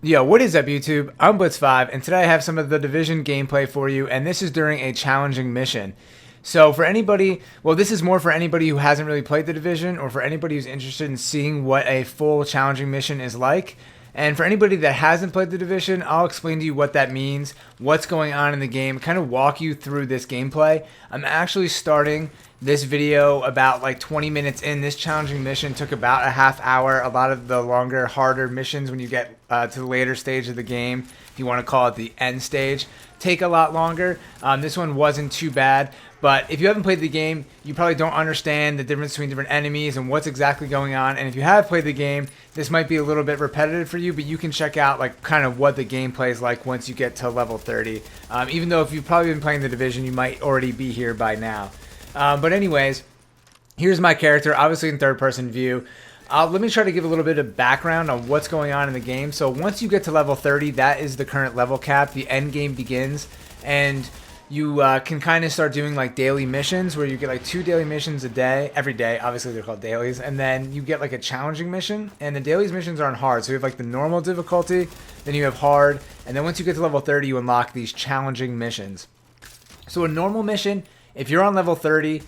Yo, what is up, YouTube? I'm Blitz5, and today I have some of the Division gameplay for you, and this is during a challenging mission. So for anybody, well, this is more for anybody who hasn't really played the Division, or for anybody who's interested in seeing what a full challenging mission is like. And for anybody that hasn't played the Division, I'll explain to you what that means, what's going on in the game, kind of walk you through this gameplay. I'm actually starting this video about like 20 minutes in. This challenging mission took about a half hour. A lot of the longer, harder missions when you get to the later stage of the game, if you want to call it the end stage, take a lot longer. This one wasn't too bad. But if you haven't played the game, you probably don't understand the difference between different enemies and what's exactly going on. And if you have played the game, this might be a little bit repetitive for you, but you can check out like kind of what the gameplay is like once you get to level 30. Even though if you've probably been playing the Division, you might already be here by now. But anyways, here's my character, obviously in third-person view. Let me try to give a little bit of background on what's going on in the game. So once you get to level 30, that is the current level cap. The end game begins, and you can kind of start doing like daily missions where you get like 2 daily missions a day, every day. Obviously, they're called dailies. And then you get like a challenging mission, and the dailies missions aren't hard. So you have like the normal difficulty, then you have hard, and then once you get to level 30, you unlock these challenging missions. So a normal mission, if you're on level 30,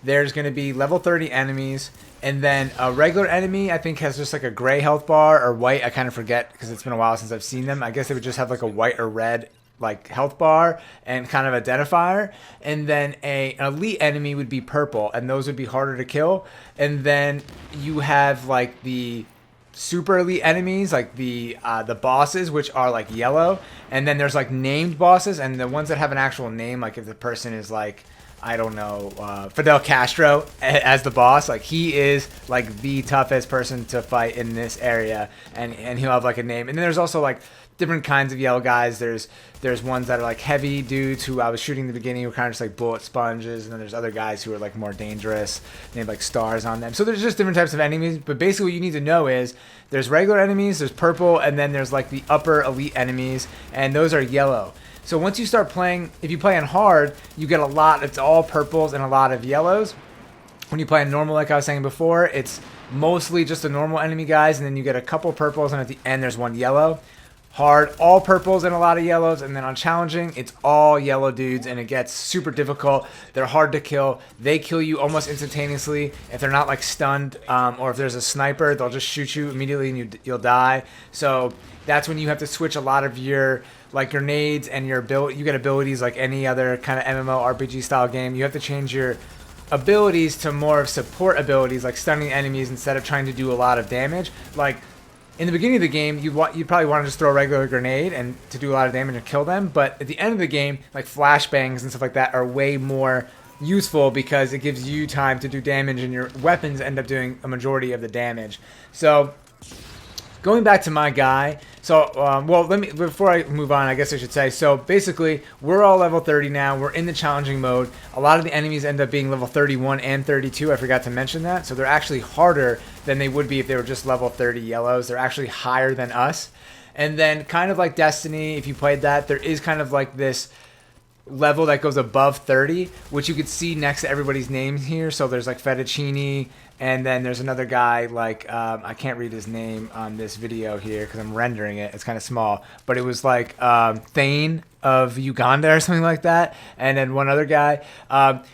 there's going to be level 30 enemies, and then a regular enemy I think has just like a gray health bar or white. I kind of forget because it's been a while since I've seen them. I guess they would just have like a white or red like health bar and kind of identifier, and then an elite enemy would be purple, and those would be harder to kill. And then you have like the super elite enemies, like the bosses, which are like yellow, and then there's like named bosses, and the ones that have an actual name, like if the person is like, I don't know, Fidel Castro as the boss, like he is like the toughest person to fight in this area, and he'll have like a name. And then there's also like different kinds of yellow guys. There's ones that are like heavy dudes who I was shooting in the beginning who are kind of just like bullet sponges, and then there's other guys who are like more dangerous. They have like stars on them. So there's just different types of enemies, but basically what you need to know is there's regular enemies, there's purple, and then there's like the upper elite enemies, and those are yellow. So once you start playing, if you play on hard, you get a lot, it's all purples and a lot of yellows. When you play on normal, like I was saying before, it's mostly just the normal enemy guys, and then you get a couple purples, and at the end there's one yellow. Hard, all purples and a lot of yellows, and then on challenging, it's all yellow dudes, and it gets super difficult. They're hard to kill. They kill you almost instantaneously if they're not like stunned, or if there's a sniper, they'll just shoot you immediately and you'll die. So that's when you have to switch a lot of your like grenades and your you get abilities like any other kind of MMO RPG style game. You have to change your abilities to more of support abilities, like stunning enemies instead of trying to do a lot of damage. Like in the beginning of the game, you'd probably want to just throw a regular grenade and to do a lot of damage and kill them. But at the end of the game, like flashbangs and stuff like that are way more useful because it gives you time to do damage, and your weapons end up doing a majority of the damage. So going back to my guy, so, well, before I move on, I guess I should say, so basically, we're all level 30 now, we're in the challenging mode. A lot of the enemies end up being level 31 and 32, I forgot to mention that, so they're actually harder than they would be if they were just level 30 yellows. They're actually higher than us. And then, kind of like Destiny, if you played that, there is kind of like this level that goes above 30, which you could see next to everybody's names here. So there's like Fettuccine, and then there's another guy like I can't read his name on this video here because I'm rendering it. It's kind of small, but it was like Thane of Uganda or something like that, and then one other guy.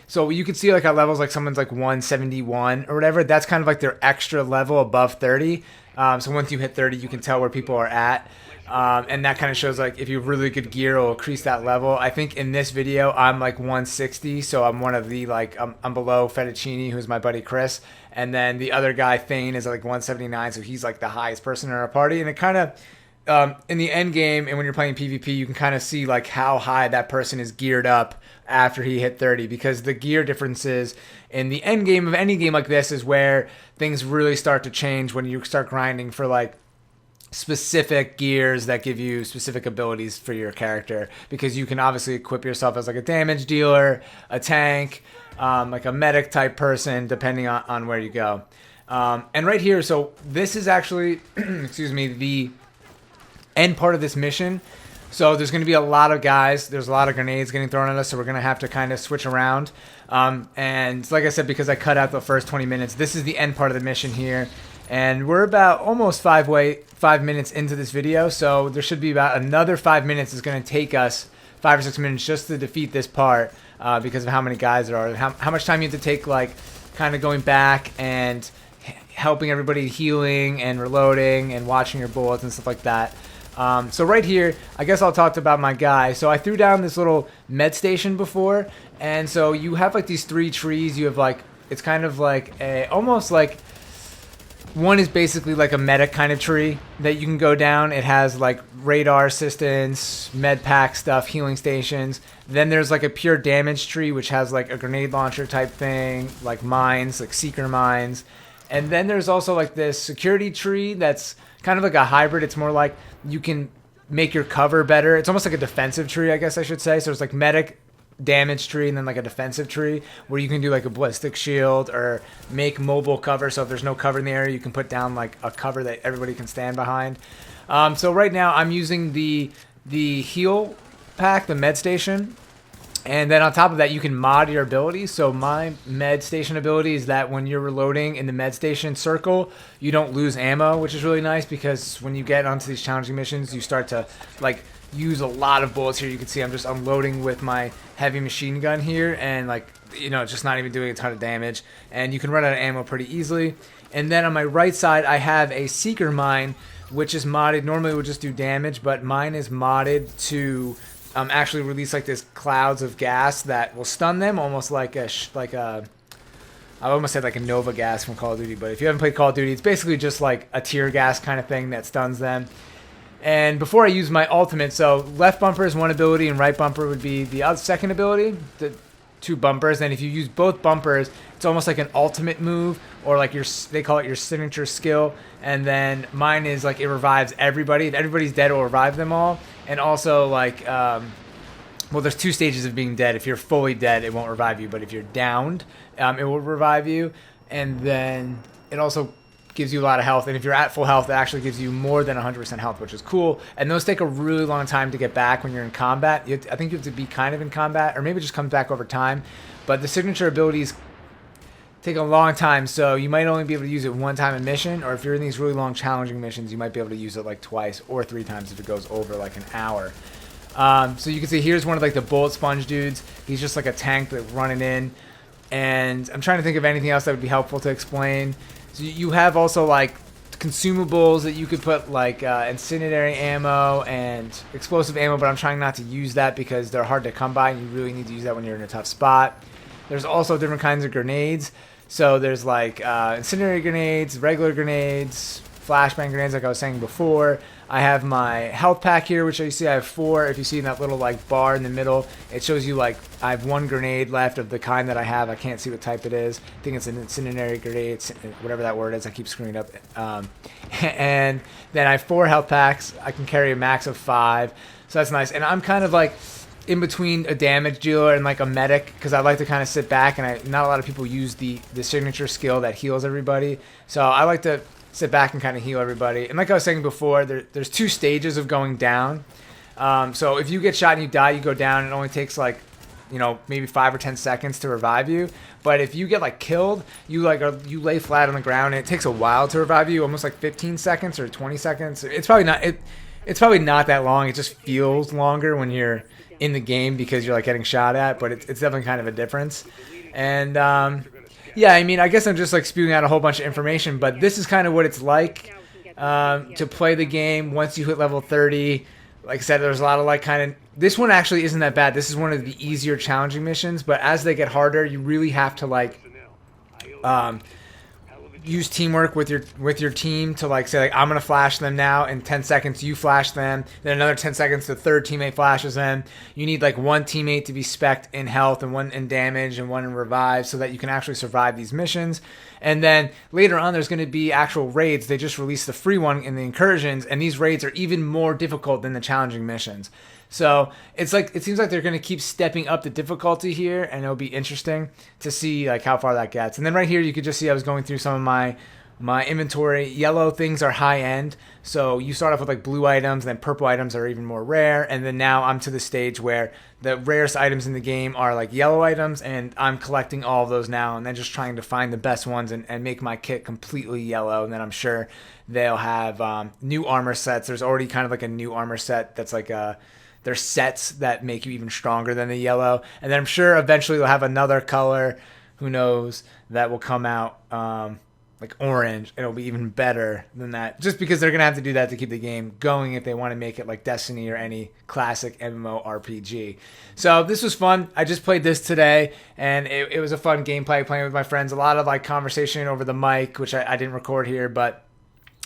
So you could see like at levels like someone's like 171 or whatever. That's kind of like their extra level above 30. So once you hit 30, you can tell where people are at. And that kind of shows like if you have really good gear, it'll increase that level. I think in this video I'm like 160, so I'm one of the like I'm below Fettuccine, who's my buddy Chris, and then the other guy Thane is like 179, so he's like the highest person in our party. And it kind of in the end game and when you're playing PvP, you can kind of see like how high that person is geared up after he hit 30, because the gear differences in the end game of any game like this is where things really start to change when you start grinding for like specific gears that give you specific abilities for your character, because you can obviously equip yourself as like a damage dealer, a tank, like a medic type person, depending on where you go. And right here, so this is actually excuse me, the end part of this mission. So there's going to be a lot of guys, there's a lot of grenades getting thrown at us, so we're going to have to kind of switch around. And like I said, because I cut out the first 20 minutes, this is the end part of the mission here. And we're about almost 5 minutes into this video, so there should be about another 5 minutes. It's going to take us 5 or 6 minutes just to defeat this part because of how many guys there are, how much time you have to take, like kind of going back and helping everybody, healing and reloading and watching your bullets and stuff like that. So right here, I guess I'll talk about my guy. So I threw down this little med station before, and so you have like these 3 trees. You have like, it's kind of like almost like, one is basically like a medic kind of tree that you can go down. It has like radar assistance, med pack stuff, healing stations. Then there's like a pure damage tree, which has like a grenade launcher type thing, like mines, like seeker mines. And then there's also like this security tree that's kind of like a hybrid. It's more like you can make your cover better. It's almost like a defensive tree, I guess I should say. So it's like medic, damage tree, and then like a defensive tree where you can do like a ballistic shield or make mobile cover. So if there's no cover in the area, you can put down like a cover that everybody can stand behind. So right now I'm using the heal pack, the med station. And then on top of that, you can mod your abilities. So my med station ability is that when you're reloading in the med station circle, you don't lose ammo, which is really nice because when you get onto these challenging missions, you start to like use a lot of bullets here. You can see I'm just unloading with my heavy machine gun here, and like, you know, just not even doing a ton of damage. And you can run out of ammo pretty easily. And then on my right side, I have a seeker mine, which is modded. Normally it would just do damage, but mine is modded to actually release like this clouds of gas that will stun them, almost like a I almost said like a Nova gas from Call of Duty, but if you haven't played Call of Duty, it's basically just like a tear gas kind of thing that stuns them. And before I use my ultimate, so left bumper is one ability and right bumper would be the second ability, the 2 bumpers. And if you use both bumpers, it's almost like an ultimate move, or like they call it your signature skill. And then mine is like it revives everybody. If everybody's dead, it will revive them all. And also like, well, there's 2 stages of being dead. If you're fully dead, it won't revive you, but if you're downed, it will revive you. And then it also gives you a lot of health, and if you're at full health, it actually gives you more than 100% health, which is cool. And those take a really long time to get back when you're in combat. I think you have to be kind of in combat, or maybe it just comes back over time. But the signature abilities take a long time, so you might only be able to use it one time in mission, or if you're in these really long challenging missions, you might be able to use it like twice or 3 times if it goes over like an hour. So you can see here's one of like the bullet sponge dudes. He's just like a tank that's running in, and I'm trying to think of anything else that would be helpful to explain. So you have also like consumables that you could put, like incendiary ammo and explosive ammo, but I'm trying not to use that because they're hard to come by and you really need to use that when you're in a tough spot. There's also different kinds of grenades. So there's like incendiary grenades, regular grenades, flashbang grenades like I was saying before. I have my health pack here, which you see I have 4. If you see that little like bar in the middle, it shows you like I have 1 grenade left of the kind that I have. I can't see what type it is. I think it's an incendiary grenade, whatever that word is. I keep screwing it up. And then I have 4 health packs. I can carry a max of 5, so that's nice. And I'm kind of like in between a damage dealer and like a medic because I like to kind of sit back, and not a lot of people use the signature skill that heals everybody. So I like to sit back and kind of heal everybody. And like I was saying before, there's 2 stages of going down. So if you get shot and you die, you go down. It only takes like, you know, maybe 5 or 10 seconds to revive you. But if you get like killed, you lay flat on the ground, and it takes a while to revive you, almost like 15 seconds or 20 seconds. It's probably not that long. It just feels longer when you're in the game because you're like getting shot at, but it's definitely kind of a difference. And yeah, I mean, I guess I'm just like spewing out a whole bunch of information, but this is kind of what it's like to play the game once you hit level 30. Like I said, there's a lot of like kind of... This one actually isn't that bad. This is one of the easier challenging missions, but as they get harder, you really have to like use teamwork with your team to like say like I'm gonna flash them now. In 10 seconds you flash them, then another 10 seconds the third teammate flashes them. You need like 1 teammate to be spec'd in health and 1 in damage and 1 in revive so that you can actually survive these missions. And then later on there's going to be actual raids. They just released the free one in the incursions, and these raids are even more difficult than the challenging missions. So it's like, it seems like they're going to keep stepping up the difficulty here, and it'll be interesting to see like how far that gets. And then right here you could just see I was going through some of my my inventory. Yellow things are high end, so you start off with like blue items, and then purple items are even more rare, and then now I'm to the stage where the rarest items in the game are like yellow items, and I'm collecting all of those now, and then just trying to find the best ones and make my kit completely yellow. And then I'm sure they'll have new armor sets. There's already kind of like a new armor set that's like there's sets that make you even stronger than the yellow, and then I'm sure eventually they'll have another color, who knows, that will come out like orange. It'll be even better than that, just because they're gonna have to do that to keep the game going if they want to make it like Destiny or any classic MMORPG. So this was fun. I just played this today, and it was a fun gameplay playing with my friends. A lot of like conversation over the mic, which I didn't record here, but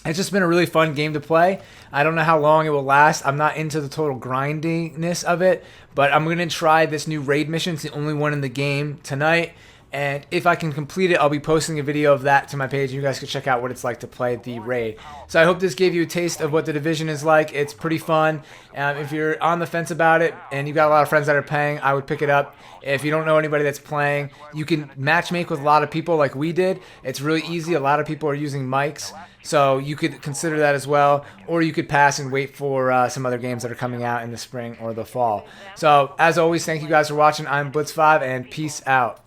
it's just been a really fun game to play. I don't know how long it will last. I'm not into the total grindiness of it, but I'm going to try this new raid mission. It's the only one in the game tonight. And if I can complete it, I'll be posting a video of that to my page. You guys can check out what it's like to play the raid. So I hope this gave you a taste of what the Division is like. It's pretty fun. If you're on the fence about it and you've got a lot of friends that are playing, I would pick it up. If you don't know anybody that's playing, you can matchmake with a lot of people like we did. It's really easy. A lot of people are using mics, so you could consider that as well. Or you could pass and wait for some other games that are coming out in the spring or the fall. So as always, thank you guys for watching. I'm Blitz5, and peace out.